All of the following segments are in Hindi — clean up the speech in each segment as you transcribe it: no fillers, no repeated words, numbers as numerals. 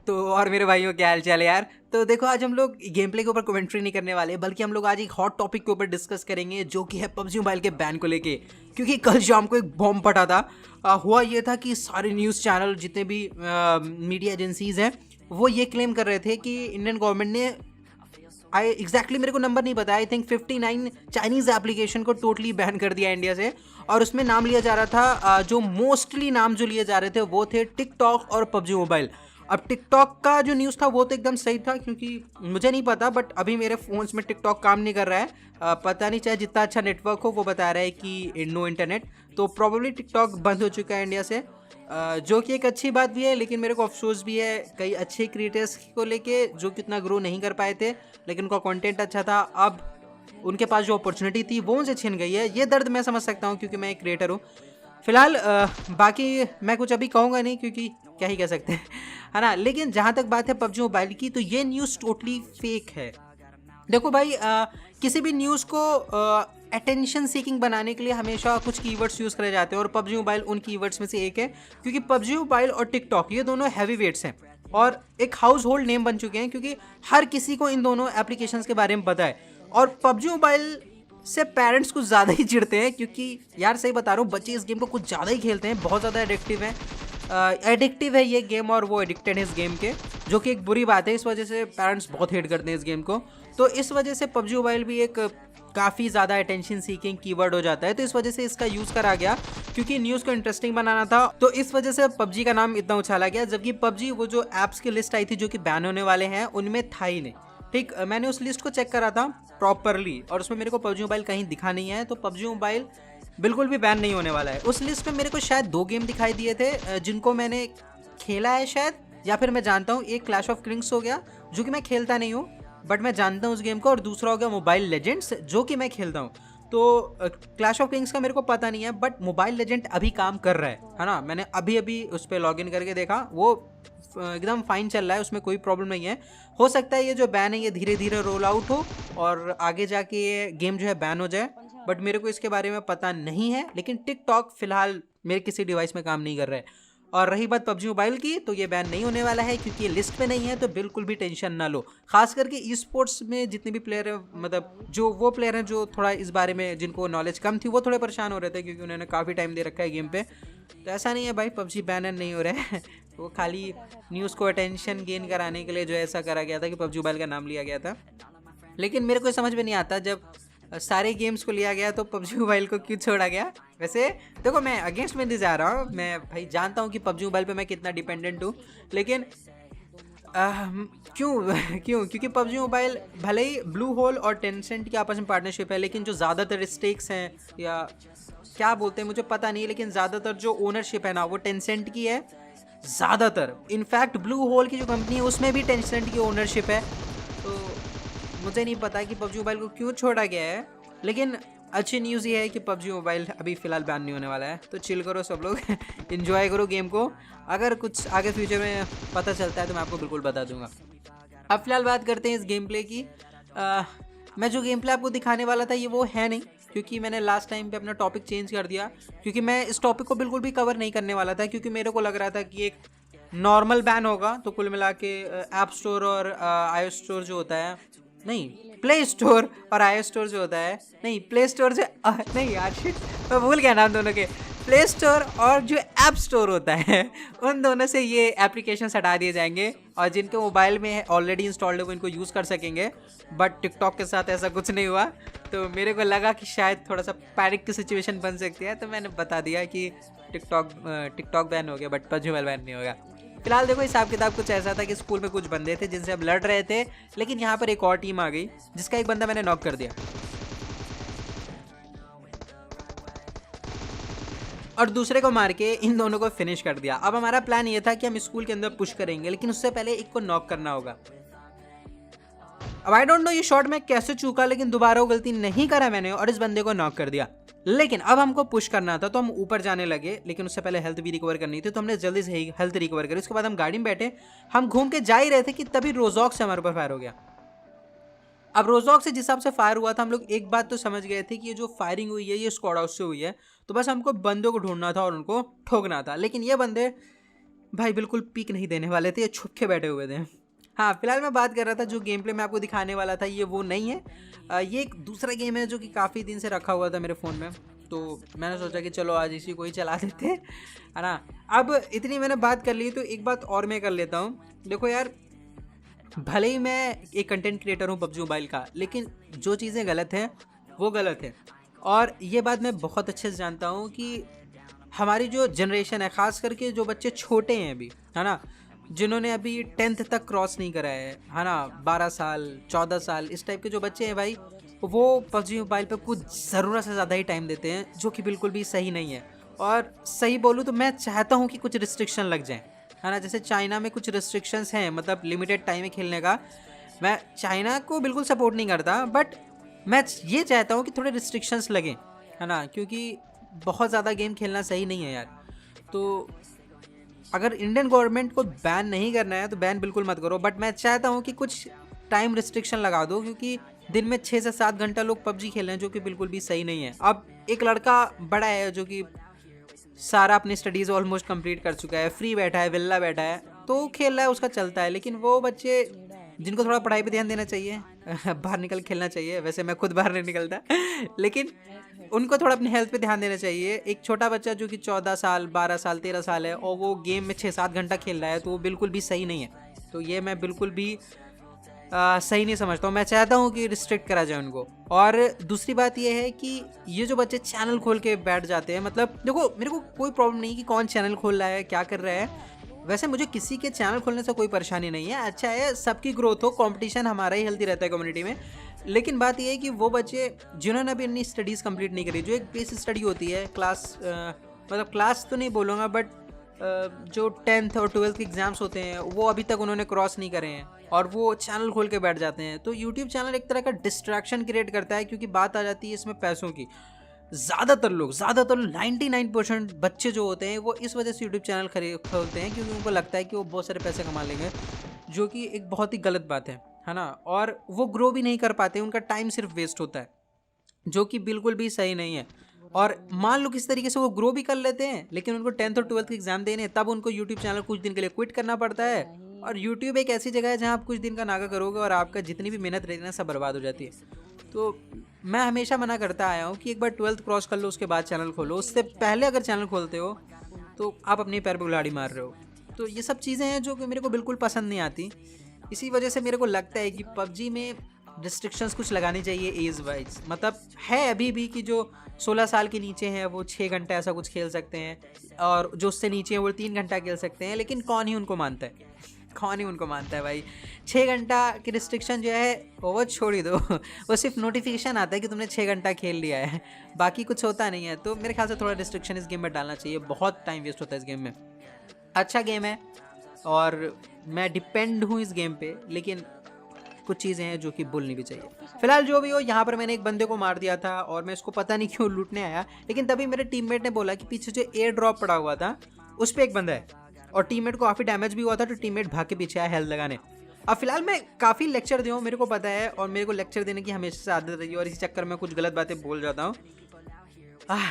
तो और मेरे भाइयों क्या हाल चाल है यार। तो देखो आज हम लोग गेम प्ले के ऊपर कमेंट्री नहीं करने वाले, बल्कि हम लोग आज एक हॉट टॉपिक के ऊपर डिस्कस करेंगे जो कि है पबजी मोबाइल के बैन को लेके। क्योंकि कल शाम को एक बॉम्ब फटा था। हुआ ये था कि सारे न्यूज़ चैनल जितने भी मीडिया एजेंसीज हैं वो ये क्लेम कर रहे थे कि इंडियन गवर्नमेंट ने एग्जैक्टली मेरे को नंबर नहीं पता, आई थिंक 59 चाइनीज़ एप्लीकेशन को टोटली बैन कर दिया इंडिया से। और उसमें नाम लिया जा रहा था, जो मोस्टली नाम जो लिए जा रहे थे वो थे टिकटॉक और पबजी मोबाइल। अब टिकटॉक का जो न्यूज़ था वो तो एकदम सही था, क्योंकि मुझे नहीं पता बट अभी मेरे फ़ोन्स में टिकटॉक काम नहीं कर रहा है। पता नहीं, चाहे जितना अच्छा नेटवर्क हो वो बता रहा है कि नो इंटरनेट, तो प्रॉब्लली टिकटॉक बंद हो चुका है इंडिया से। जो कि एक अच्छी बात भी है, लेकिन मेरे को अफसोस भी है कई अच्छे क्रिएटर्स को लेके जो कि उतना ग्रो नहीं कर पाए थे, लेकिन उनका कंटेंट अच्छा था। अब उनके पास जो अपॉर्चुनिटी थी वो उनसे छिन गई है। ये दर्द मैं समझ सकता हूँ क्योंकि मैं एक क्रिएटर हूँ। फिलहाल बाकी मैं कुछ अभी कहूँगा नहीं, क्योंकि क्या ही कह सकते हैं, है ना। लेकिन जहाँ तक बात है पबजी मोबाइल की, तो ये न्यूज़ टोटली फेक है। देखो भाई, किसी भी न्यूज़ को अटेंशन सीकिंग बनाने के लिए हमेशा कुछ कीवर्ड्स यूज़ करे जाते हैं, और पबजी मोबाइल उन कीवर्ड्स में से एक है। क्योंकि पबजी मोबाइल और टिकटॉक ये दोनों हैवी वेट्स हैं और एक हाउस होल्ड नेम बन चुके हैं, क्योंकि हर किसी को इन दोनों एप्लीकेशंस के बारे में पता है। और पबजी मोबाइल से पेरेंट्स कुछ ज़्यादा ही चिढ़ते हैं, क्योंकि यार सही बता रहा हूँ, बच्चे इस गेम को कुछ ज़्यादा ही खेलते हैं, बहुत ज़्यादा एडिक्टिव है ये गेम, और वो एडिक्टेड है इस गेम के, जो कि एक बुरी बात है। इस वजह से पेरेंट्स बहुत हेट करते हैं इस गेम को। तो इस वजह से पबजी मोबाइल भी एक काफ़ी ज़्यादा अटेंशन सीकिंग कीवर्ड हो जाता है, तो इस वजह से इसका यूज़ करा गया, क्योंकि न्यूज़ को इंटरेस्टिंग बनाना था। तो इस वजह से पबजी का नाम इतना उछाला गया, जबकि पबजी वो जो ऐप्स की लिस्ट आई थी जो कि बैन होने वाले हैं उनमें था ही नहीं। ठीक, मैंने उस लिस्ट को चेक करा था प्रॉपरली और उसमें मेरे को पबजी मोबाइल कहीं दिखा नहीं है। तो पबजी मोबाइल बिल्कुल भी बैन नहीं होने वाला है। उस लिस्ट में मेरे को शायद 2 गेम दिखाई दिए थे जिनको मैंने खेला है शायद, या फिर मैं जानता हूँ। एक क्लैश ऑफ क्लिंक्स हो गया जो कि मैं खेलता नहीं हूँ बट मैं जानता हूँ उस गेम को, और दूसरा हो गया मोबाइल लेजेंड्स जो कि मैं खेलता हूँ। तो क्लैश ऑफ क्लिंक्स का मेरे को पता नहीं है, बट मोबाइल लेजेंड अभी काम कर रहा है ना। मैंने अभी अभी उस पर लॉग इन करके देखा, वो एकदम फाइन चल रहा है, उसमें कोई प्रॉब्लम नहीं है। हो सकता है ये जो बैन है ये धीरे धीरे रोल आउट हो और आगे जाके ये गेम जो है बैन हो जाए, बट मेरे को इसके बारे में पता नहीं है। लेकिन टिकटॉक फिलहाल मेरे किसी डिवाइस में काम नहीं कर रहा है। और रही बात पबजी मोबाइल की, तो ये बैन नहीं होने वाला है, क्योंकि ये लिस्ट पे नहीं है, तो बिल्कुल भी टेंशन ना लो। खास करके ई स्पोर्ट्स में जितने भी प्लेयर हैं, मतलब जो वो प्लेयर हैं जो थोड़ा इस बारे में जिनको नॉलेज कम थी, वो थोड़े परेशान हो रहे थे, क्योंकि उन्होंने काफ़ी टाइम दे रखा है गेम पे। तो ऐसा नहीं है भाई, पबजी बैन नहीं हो रहा है वो खाली न्यूज़ को अटेंशन गेन कराने के लिए जो ऐसा करा गया था कि पबजी मोबाइल का नाम लिया गया था। लेकिन मेरे को समझ में नहीं आता, जब सारे गेम्स को लिया गया तो पबजी मोबाइल को क्यों छोड़ा गया। वैसे देखो, मैं अगेंस्ट में नहीं जा रहा हूँ, मैं भाई जानता हूँ कि पबजी मोबाइल पे मैं कितना डिपेंडेंट हूँ, लेकिन क्यों क्यों, क्योंकि पबजी मोबाइल भले ही ब्लू होल और टेंसेंट की आपस में पार्टनरशिप है, लेकिन जो ज़्यादातर स्टेक्स हैं या क्या बोलते हैं मुझे पता नहीं, लेकिन ज़्यादातर जो ओनरशिप है ना वो टेंसेंट की है ज़्यादातर। इनफैक्ट ब्लू होल की जो कंपनी है उसमें भी टेंसेंट की ओनरशिप है। तो मुझे नहीं पता कि पबजी मोबाइल को क्यों छोड़ा गया है, लेकिन अच्छी न्यूज़ ये है कि पबजी मोबाइल अभी फ़िलहाल बैन नहीं होने वाला है। तो चिल करो सब लोग इन्जॉय करो गेम को। अगर कुछ आगे फ्यूचर में पता चलता है तो मैं आपको बिल्कुल बता दूंगा। अब फिलहाल बात करते हैं इस गेम प्ले की। मैं जो गेम प्ले आपको दिखाने वाला था ये वो है नहीं, क्योंकि मैंने लास्ट टाइम पे अपना टॉपिक चेंज कर दिया, क्योंकि मैं इस टॉपिक को बिल्कुल भी कवर नहीं करने वाला था, क्योंकि मेरे को लग रहा था कि एक नॉर्मल बैन होगा। तो कुल मिला के ऐप स्टोर और आई स्टोर जो होता है, नहीं प्ले स्टोर और आई स्टोर जो होता है, नहीं प्ले स्टोर से नहीं यार शिट, मैं भूल गया नाम दोनों के। प्ले स्टोर और जो ऐप स्टोर होता है उन दोनों से ये एप्लीकेशन हटा दिए जाएंगे, और जिनके मोबाइल में ऑलरेडी इंस्टॉल्ड है वो इनको यूज़ कर सकेंगे। बट टिकटॉक के साथ ऐसा कुछ नहीं हुआ, तो मेरे को लगा कि शायद थोड़ा सा पैनिक की सिचुएशन बन सकती है, तो मैंने बता दिया कि टिकटॉक बैन हो गया बट पबजी मोबाइल बैन नहीं होगा। फिलहाल देखो, हिसाब किताब कुछ ऐसा था कि स्कूल में कुछ बंदे थे जिनसे अब लड़ रहे थे, लेकिन यहाँ पर एक और टीम आ गई जिसका एक बंदा मैंने नॉक कर दिया, और दूसरे को मार के इन दोनों को फिनिश कर दिया। अब हमारा प्लान ये था कि हम स्कूल के अंदर पुश करेंगे, लेकिन उससे पहले एक को नॉक करना होगा। अब आई डोंट नो ये शॉट मैं कैसे चूका, लेकिन दोबारा वो गलती नहीं करा मैंने और इस बंदे को नॉक कर दिया। लेकिन अब हमको पुश करना था, तो हम ऊपर जाने लगे, लेकिन उससे पहले हेल्थ भी रिकवर करनी थी, तो हमने जल्दी से ही हेल्थ रिकवर करी। उसके बाद हम गाड़ी में बैठे, हम घूम के जा ही रहे थे कि तभी रोजॉक से हमारे ऊपर फायर हो गया। अब रोजॉक से जिस हिसाब से फायर हुआ था, हम लोग एक बात तो समझ गए थे कि ये जो फायरिंग हुई है ये स्क्वाड हाउस से हुई है, तो बस हमको बंदों को ढूंढना था और उनको ठोकना था। लेकिन ये बंदे भाई बिल्कुल पीक नहीं देने वाले थे, ये छुप के बैठे हुए थे। हाँ, फिलहाल मैं बात कर रहा था जो गेम प्ले मैं आपको दिखाने वाला था, ये वो नहीं है। ये एक दूसरा गेम है जो कि काफ़ी दिन से रखा हुआ था मेरे फ़ोन में, तो मैंने सोचा कि चलो आज इसी को ही चला देते हैं, है ना। अब इतनी मैंने बात कर ली तो एक बात और मैं कर लेता हूँ। देखो यार, भले ही मैं एक कंटेंट क्रिएटर हूँ पबजी मोबाइल का, लेकिन जो चीज़ें गलत हैं वो गलत है। और ये बात मैं बहुत अच्छे से जानता हूँ कि हमारी जो जनरेशन है, ख़ास करके जो बच्चे छोटे हैं अभी, है ना, जिन्होंने अभी 10th तक क्रॉस नहीं करा है ना, 12 साल 14 साल इस टाइप के जो बच्चे हैं भाई, वो पबजी मोबाइल पे कुछ ज़रूरत से ज़्यादा ही टाइम देते हैं, जो कि बिल्कुल भी सही नहीं है। और सही बोलूँ तो मैं चाहता हूँ कि कुछ रिस्ट्रिक्शन लग जाए, है ना। जैसे चाइना में कुछ रिस्ट्रिक्शंस हैं, मतलब लिमिटेड टाइम में खेलने का। मैं चाइना को बिल्कुल सपोर्ट नहीं करता, बट मैं ये चाहता हूँ कि थोड़े रिस्ट्रिक्शंस लगें, है ना, क्योंकि बहुत ज़्यादा गेम खेलना सही नहीं है यार। तो अगर इंडियन गवर्नमेंट को बैन नहीं करना है तो बैन बिल्कुल मत करो, बट मैं चाहता हूँ कि कुछ टाइम रिस्ट्रिक्शन लगा दो, क्योंकि दिन में 6 से 7 घंटा लोग पबजी खेल रहे हैं, जो कि बिल्कुल भी सही नहीं है। अब एक लड़का बड़ा है जो कि सारा अपनी स्टडीज़ ऑलमोस्ट कंप्लीट कर चुका है, फ्री बैठा है, विल्ला बैठा है, तो खेल रहा है, उसका चलता है। लेकिन वो बच्चे जिनको थोड़ा पढ़ाई पे ध्यान देना चाहिए, बाहर निकल खेलना चाहिए, वैसे मैं खुद बाहर नहीं निकलता लेकिन उनको थोड़ा अपनी हेल्थ पे ध्यान देना चाहिए। एक छोटा बच्चा जो कि 14 साल 12 साल 13 साल है और वो गेम में 6-7 घंटा खेल रहा है, तो वो बिल्कुल भी सही नहीं है। तो ये मैं बिल्कुल भी सही नहीं समझता हूँ। मैं चाहता हूँ कि रिस्ट्रिक्ट करा जाए उनको। और दूसरी बात ये है कि ये जो बच्चे चैनल खोल के बैठ जाते हैं, मतलब देखो मेरे को कोई प्रॉब्लम नहीं कि कौन चैनल खोल रहा है, क्या कर रहा है। वैसे मुझे किसी के चैनल खोलने से कोई परेशानी नहीं है, अच्छा है, सबकी ग्रोथ हो, कंपटीशन हमारा ही हेल्दी रहता है कम्युनिटी में। लेकिन बात ये है कि वो बच्चे जिन्होंने अभी अपनी स्टडीज़ कंप्लीट नहीं करी, जो एक बेसिक स्टडी होती है, क्लास मतलब क्लास तो नहीं बोलूँगा, बट जो 10th और 12th के एग्ज़ाम्स होते हैं वो अभी तक उन्होंने क्रॉस नहीं करे हैं, और वो चैनल खोल के बैठ जाते हैं। तो यूट्यूब चैनल एक तरह का डिस्ट्रैक्शन क्रिएट करता है, क्योंकि बात आ जाती है इसमें पैसों की। ज़्यादातर 99% बच्चे जो होते हैं वो इस वजह से यूट्यूब चैनल खोलते हैं, क्योंकि उनको लगता है कि वो बहुत सारे पैसे कमा लेंगे, जो कि एक बहुत ही गलत बात है ना। और वो ग्रो भी नहीं कर पाते, उनका टाइम सिर्फ वेस्ट होता है, जो कि बिल्कुल भी सही नहीं है। और मान लो किस तरीके से वो ग्रो भी कर लेते हैं, लेकिन उनको 10th और 12th के एग्जाम देने, तब उनको यूट्यूब चैनल कुछ दिन के लिए क्विट करना पड़ता है। और यूट्यूब एक ऐसी जगह है जहाँ आप कुछ दिन का नागा करोगे और आपका जितनी भी मेहनत रहती है ना, सब बर्बाद हो जाती है। तो मैं हमेशा मना करता आया हूँ कि एक बार 12th क्रॉस कर लो, उसके बाद चैनल खोलो। उससे पहले अगर चैनल खोलते हो तो आप अपने पैर पर कुल्हाड़ी मार रहे हो। तो ये सब चीज़ें हैं जो कि मेरे को बिल्कुल पसंद नहीं आती। इसी वजह से मेरे को लगता है कि पबजी में रिस्ट्रिक्शंस कुछ लगानी चाहिए एज वाइज। मतलब है अभी भी कि जो 16 साल के नीचे हैं वो 6 घंटा ऐसा कुछ खेल सकते हैं, और जो उससे नीचे हैं वो 3 घंटा खेल सकते हैं। लेकिन कौन ही उनको मानता है, कौन ही उनको मानता है भाई। 6 घंटा की रिस्ट्रिक्शन जो है वो छोड़ ही दो वो सिर्फ नोटिफिकेशन आता है कि तुमने 6 घंटा खेल लिया है, बाकी कुछ होता नहीं है। तो मेरे ख्याल से थोड़ा रिस्ट्रिक्शन इस गेम में डालना चाहिए, बहुत टाइम वेस्ट होता है इस गेम में। अच्छा गेम है और मैं डिपेंड हूँ इस गेम पे, लेकिन कुछ चीज़ें हैं जो कि भूलनी भी चाहिए। फिलहाल जो भी हो, यहाँ पर मैंने एक बंदे को मार दिया था और मैं इसको पता नहीं क्यों लूटने आया, लेकिन तभी मेरे टीममेट ने बोला कि पीछे जो एयर ड्रॉप पड़ा हुआ था उस पर एक बंदा है, और टीममेट को काफ़ी डैमेज भी हुआ था, तो टीममेट भाग के पीछे आया हेल्थ लगाने। अब फिलहाल मैं काफ़ी लेक्चर दे हूँ, मेरे को पता है, और मेरे को लेक्चर देने की हमेशा से आदत रही है, और इसी चक्कर में कुछ गलत बातें बोल जाता हूँ।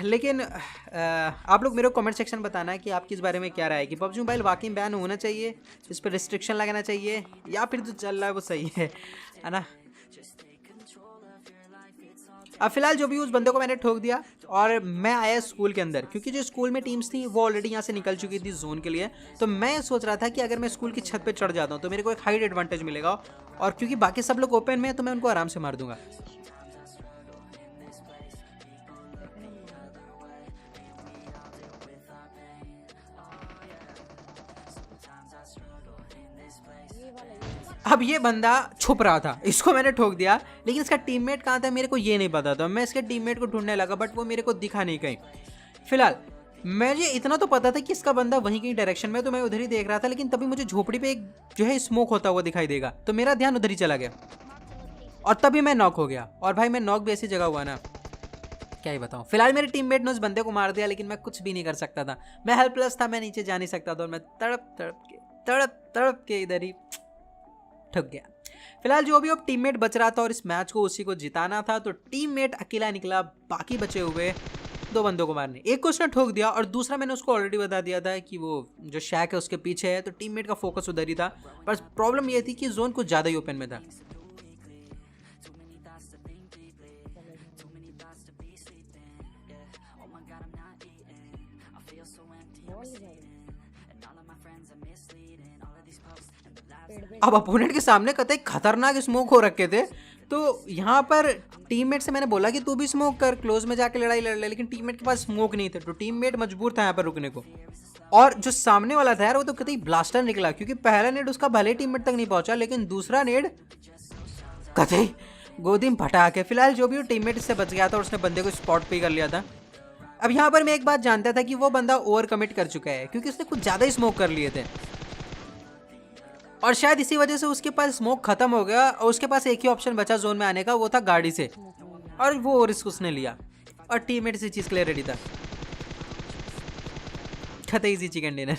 लेकिन आप लोग मेरे को कमेंट सेक्शन बताना है कि आपकी इस बारे में क्या राय है कि पबजी मोबाइल वाकई बैन होना चाहिए, इस पर रिस्ट्रिक्शन लगाना चाहिए, या फिर जो चल रहा है वो सही है ना। अब फिलहाल जो भी उस बंदे को मैंने ठोक दिया और मैं आया स्कूल के अंदर, क्योंकि जो स्कूल में टीम्स थी वो ऑलरेडी यहाँ से निकल चुकी थी जोन के लिए। तो मैं सोच रहा था कि अगर मैं स्कूल की छत पे चढ़ जाता हूँ तो मेरे को एक हाइट एडवांटेज मिलेगा, और क्योंकि बाकी सब लोग ओपन में है तो मैं उनको आराम से मार दूंगा। अब ये बंदा छुप रहा था, इसको मैंने ठोक दिया, लेकिन इसका टीममेट कहाँ था मेरे को ये नहीं पता था। मैं इसके टीममेट को ढूंढने लगा, बट वो मेरे को दिखा नहीं कहीं। फिलहाल मुझे इतना तो पता था कि इसका बंदा वहीं कहीं डायरेक्शन में, तो मैं उधर ही देख रहा था। लेकिन तभी मुझे झोपड़ी पे एक जो है स्मोक होता हुआ दिखाई देगा, तो मेरा ध्यान उधर ही चला गया और तभी मैं नॉक हो गया। और भाई मैं नॉक भी ऐसी जगह हुआ ना, क्या ही बताऊँ। फिलहाल मेरे टीममेट ने उस बंदे को मार दिया, लेकिन मैं कुछ भी नहीं कर सकता था, मैं हेल्पलेस था, मैं नीचे जा नहीं सकता था, और मैं तड़प के इधर ही ठग गया। फिलहाल जो भी अब टीममेट बच रहा था और इस मैच को उसी को जिताना था, तो टीममेट अकेला निकला, बाकी बचे हुए 2 बंदों को मारने, एक को उसने ठोक दिया और दूसरा मैंने उसको ऑलरेडी बता दिया था कि वो जो शैक है उसके पीछे है, तो टीममेट का फोकस उधर ही था। पर प्रॉब्लम ये थी कि जोन कुछ ज़्यादा ही ओपन में था। अब अपोनेंट के सामने कतई खतरनाक स्मोक हो रखे थे, तो यहाँ पर टीममेट से मैंने बोला कि तू भी स्मोक कर, क्लोज में जाके लड़ाई लड़ ले, लेकिन टीममेट के पास स्मोक नहीं थे, तो टीममेट मजबूर था यहाँ पर रुकने को। और जो सामने वाला था यार वो तो कतई ब्लास्टर निकला, क्योंकि पहला नेड उसका भले टीममेट तक नहीं पहुंचा, लेकिन दूसरा नेड कतई गोदी में फटा के, फिलहाल जो भी वो टीममेट इससे बच गया था और उसने बंदे को स्पॉट पे कर लिया था। अब यहाँ पर मैं एक बात जानता था कि वो बंदा ओवर कमिट कर चुका है, क्योंकि उसने कुछ ज़्यादा ही स्मोक कर लिए थे और शायद इसी वजह से उसके पास स्मोक खत्म हो गया और उसके पास एक ही ऑप्शन बचा जोन में आने का, वो था गाड़ी से, और वो रिस्क उसने लिया और टीममेट इसी चीज़ के लिए रेडी था। खतई इजी चिकन डिनर।